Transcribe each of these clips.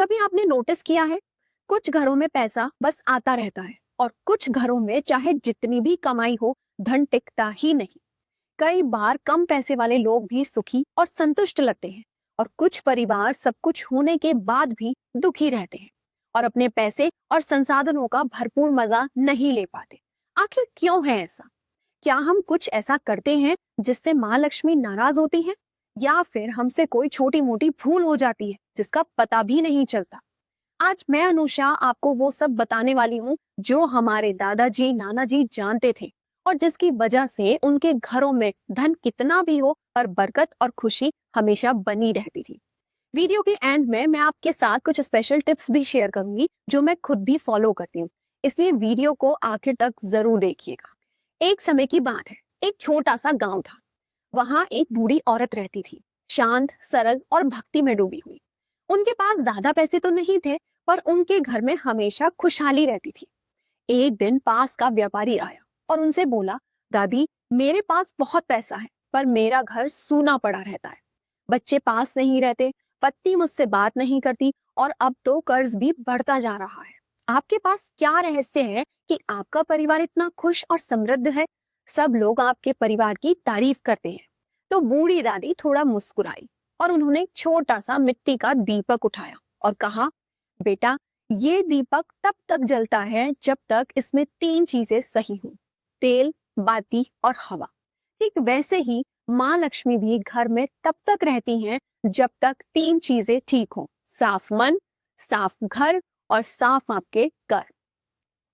कभी आपने नोटिस किया है, कुछ घरों में पैसा बस आता रहता है और कुछ घरों में चाहे जितनी भी कमाई हो, धन टिकता ही नहीं। कई बार कम पैसे वाले लोग भी सुखी और संतुष्ट लगते हैं और कुछ परिवार सब कुछ होने के बाद भी दुखी रहते हैं और अपने पैसे और संसाधनों का भरपूर मजा नहीं ले पाते। आखिर क्यों है ऐसा? क्या हम कुछ ऐसा करते हैं जिससे माँ लक्ष्मी नाराज होती है, या फिर हमसे कोई छोटी मोटी भूल हो जाती है जिसका पता भी नहीं चलता? आज मैं अनुषा आपको वो सब बताने वाली हूँ जो हमारे दादाजी नानाजी जानते थे और जिसकी वजह से उनके घरों में धन कितना भी हो पर बरकत और खुशी हमेशा बनी रहती थी। वीडियो के एंड में मैं आपके साथ कुछ स्पेशल टिप्स भी शेयर करूंगी जो मैं खुद भी फॉलो करती हूँ, इसलिए वीडियो को आखिर तक जरूर देखिएगा। एक समय की बात है, एक छोटा सा गांव था। वहां एक बूढ़ी औरत रहती थी, शांत, सरल और भक्ति में डूबी हुई। उनके पास ज्यादा पैसे तो नहीं थे, पर उनके घर में हमेशा खुशहाली रहती थी। एक दिन पास का व्यापारी आया और उनसे बोला, दादी, मेरे पास बहुत पैसा है पर मेरा घर सूना पड़ा रहता है। बच्चे पास नहीं रहते, पत्नी मुझसे बात नहीं करती और अब तो कर्ज भी बढ़ता जा रहा है। आपके पास क्या रहस्य है कि आपका परिवार इतना खुश और समृद्ध है? सब लोग आपके परिवार की तारीफ करते हैं। तो बूढ़ी दादी थोड़ा मुस्कुराई और उन्होंने एक छोटा सा मिट्टी का दीपक उठाया और कहा, बेटा, ये दीपक तब तक जलता है जब तक इसमें तीन चीजें सही हों, तेल, बाती और हवा। ठीक वैसे ही माँ लक्ष्मी भी घर में तब तक रहती हैं जब तक तीन चीजें ठीक हों, साफ मन, साफ घर और साफ आपके कर।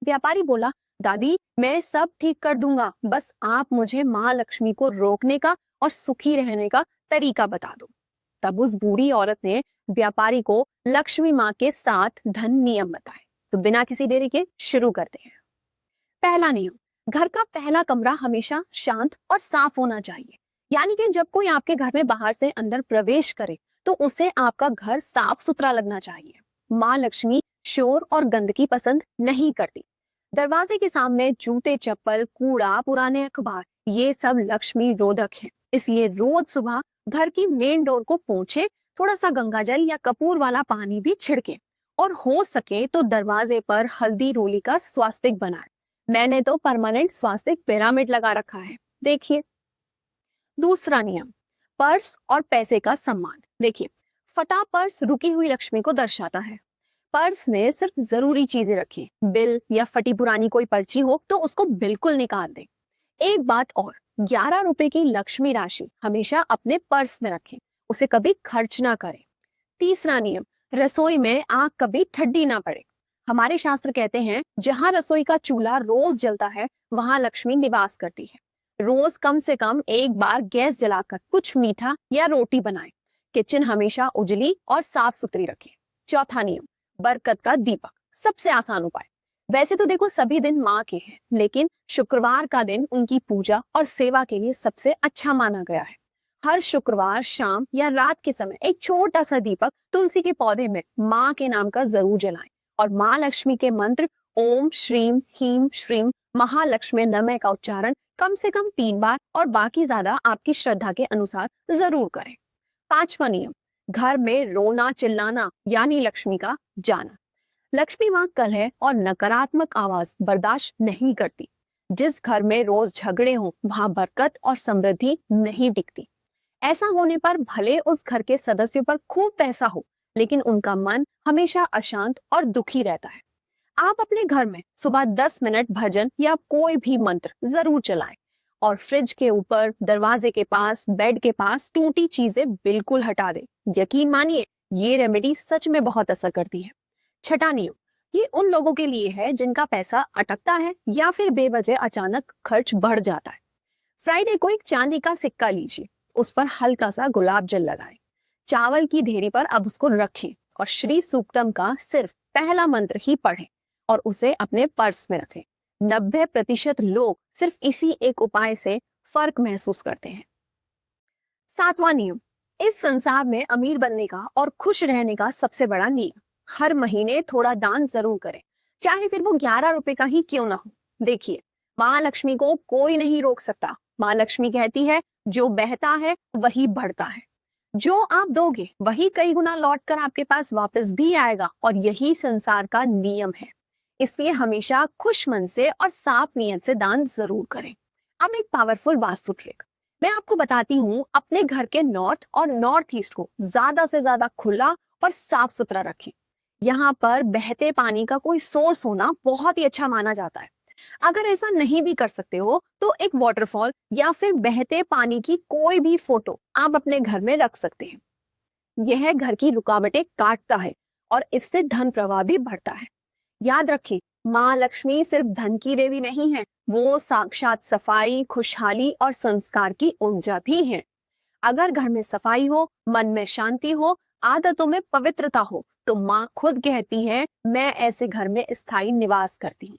व्यापारी बोला, दादी, मैं सब ठीक कर दूंगा, बस आप मुझे माँ लक्ष्मी को रोकने का और सुखी रहने का तरीका बता दो। तब उस बूढ़ी औरत ने व्यापारी को लक्ष्मी माँ के 7 धन नियम बताए। तो बिना किसी देरी के शुरू करते हैं। पहला नियम, घर का पहला कमरा हमेशा शांत और साफ होना चाहिए। यानी कि जब कोई आपके घर में बाहर से अंदर प्रवेश करे तो उसे आपका घर साफ सुथरा लगना चाहिए। माँ लक्ष्मी शोर और गंदगी पसंद नहीं करती। दरवाजे के सामने जूते, चप्पल, कूड़ा, पुराने अखबार, ये सब लक्ष्मी रोधक है। इसलिए रोज सुबह घर की मेन डोर को पोंछे, थोड़ा सा गंगा जल या कपूर वाला पानी भी छिड़के और हो सके तो दरवाजे पर हल्दी रोली का स्वास्तिक बनाए। मैंने तो परमानेंट स्वास्तिक पिरामिड लगा रखा है, देखिए। दूसरा नियम, पर्स और पैसे का सम्मान। देखिए, फटा पर्स रुकी हुई लक्ष्मी को दर्शाता है। पर्स में सिर्फ जरूरी चीजें रखें। बिल या फटी पुरानी कोई पर्ची हो तो उसको बिल्कुल निकाल दें। एक बात और, 11 रुपए की लक्ष्मी राशि हमेशा अपने पर्स में रखें, उसे कभी खर्च ना करें। तीसरा नियम, रसोई में आग कभी ठंडी ना पड़े। हमारे शास्त्र कहते हैं, जहां रसोई का चूल्हा रोज जलता है वहां लक्ष्मी निवास करती है। रोज कम से कम एक बार गैस जलाकर कुछ मीठा या रोटी बनाएं। किचन हमेशा उजली और साफ सुथरी रखें। चौथा नियम, बरकत का दीपक। सबसे आसान उपाय। वैसे तो देखो सभी दिन माँ के हैं, लेकिन शुक्रवार का दिन उनकी पूजा और सेवा के लिए सबसे अच्छा माना गया है। हर शुक्रवार शाम या रात के समय एक छोटा सा दीपक तुलसी के पौधे में माँ के नाम का जरूर जलाएं और माँ लक्ष्मी के मंत्र ओम श्रीम ह्रीम श्रीम महालक्ष्मी नमः का उच्चारण कम से कम 3 बार और बाकी ज्यादा आपकी श्रद्धा के अनुसार जरूर करें। पांचवा नियम, घर में रोना चिल्लाना यानी लक्ष्मी का जाना। लक्ष्मी माँ कलह और नकारात्मक आवाज बर्दाश्त नहीं करती। जिस घर में रोज झगड़े हों वहां बरकत और समृद्धि नहीं टिकती। ऐसा होने पर भले उस घर के सदस्यों पर खूब पैसा हो, लेकिन उनका मन हमेशा अशांत और दुखी रहता है। आप अपने घर में सुबह 10 मिनट भजन या कोई भी मंत्र जरूर चलाएं और फ्रिज के ऊपर, दरवाजे के पास, बेड के पास टूटी चीजें बिल्कुल हटा दें। यकीन मानिए, ये रेमेडी सच में बहुत असर करती है। छठा नियम, ये उन लोगों के लिए है जिनका पैसा अटकता है या फिर बेवजह अचानक खर्च बढ़ जाता है। फ्राइडे को एक चांदी का सिक्का लीजिए, उस पर हल्का सा गुलाब जल लगाएं। चावल की ढेरी पर अब उसको रखें और श्री सूक्तम का सिर्फ पहला मंत्र ही पढ़ें और उसे अपने पर्स में रखें। 90% लोग सिर्फ इसी एक उपाय से फर्क महसूस करते हैं। सातवां नियम, इस संसार में अमीर बनने का और खुश रहने का सबसे बड़ा नियम, हर महीने थोड़ा दान जरूर करें, चाहे फिर वो 11 रुपए का ही क्यों ना हो। देखिए, माँ लक्ष्मी को कोई नहीं रोक सकता। माँ लक्ष्मी कहती है, जो बहता है वही बढ़ता है। जो आप दोगे वही कई गुना लौट कर आपके पास वापस भी आएगा, और यही संसार का नियम है। इसलिए हमेशा खुश मन से और साफ नीयत से दान जरूर करें। अब एक पावरफुल वास्तु ट्रिक मैं आपको बताती हूँ। अपने घर के नॉर्थ और नॉर्थ ईस्ट को ज्यादा से ज्यादा खुला और साफ सुथरा रखें। यहाँ पर बहते पानी का कोई सोर्स होना बहुत ही अच्छा माना जाता है। अगर ऐसा नहीं भी कर सकते हो तो एक वाटरफॉल या फिर बहते पानी की कोई भी फोटो आप अपने घर में रख सकते हैं। यह घर की रुकावटें काटता है और इससे धन प्रवाह भी बढ़ता है। याद रखें, माँ लक्ष्मी सिर्फ धन की देवी नहीं है, वो साक्षात सफाई, खुशहाली और संस्कार की ऊर्जा भी है। अगर घर में सफाई हो, मन में शांति हो, आदतों में पवित्रता हो, तो माँ खुद कहती है, मैं ऐसे घर में स्थायी निवास करती हूँ।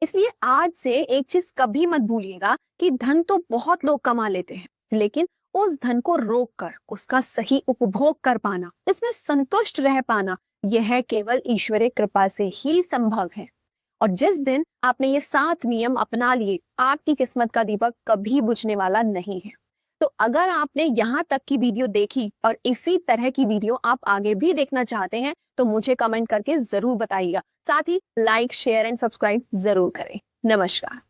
इसलिए आज से एक चीज कभी मत भूलिएगा कि धन तो बहुत लोग कमा लेते हैं, लेकिन उस धन को रोक कर उसका सही उपभोग कर पाना, इसमें संतुष्ट रह पाना, यह केवल ईश्वरीय कृपा से ही संभव है। और जिस दिन आपने ये 7 नियम अपना लिए, आपकी किस्मत का दीपक कभी बुझने वाला नहीं है। तो अगर आपने यहाँ तक की वीडियो देखी और इसी तरह की वीडियो आप आगे भी देखना चाहते हैं, तो मुझे कमेंट करके जरूर बताइएगा। साथ ही लाइक, शेयर एंड सब्सक्राइब जरूर करें। नमस्कार।